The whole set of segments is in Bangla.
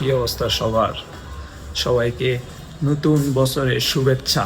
কি অবস্থা সবার? সবাইকে নতুন বছরের শুভেচ্ছা।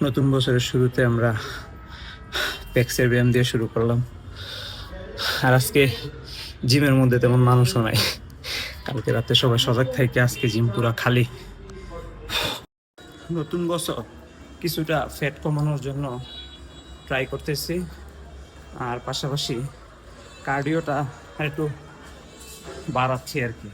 নতুন বছরের শুরুতে আমরা পেক্সের ব্যায়াম দিয়ে শুরু করলাম। আর আজকে জিমের মধ্যে তেমন মানুষও নাই। কালকে রাতে সবাই সজাগ থাকে, আজকে জিম পুরা খালি। নতুন বছর কিছুটা ফ্যাট কমানোর জন্য ট্রাই করতেছি, আর পাশাপাশি কার্ডিওটা একটু বাড়াচ্ছি আর কি।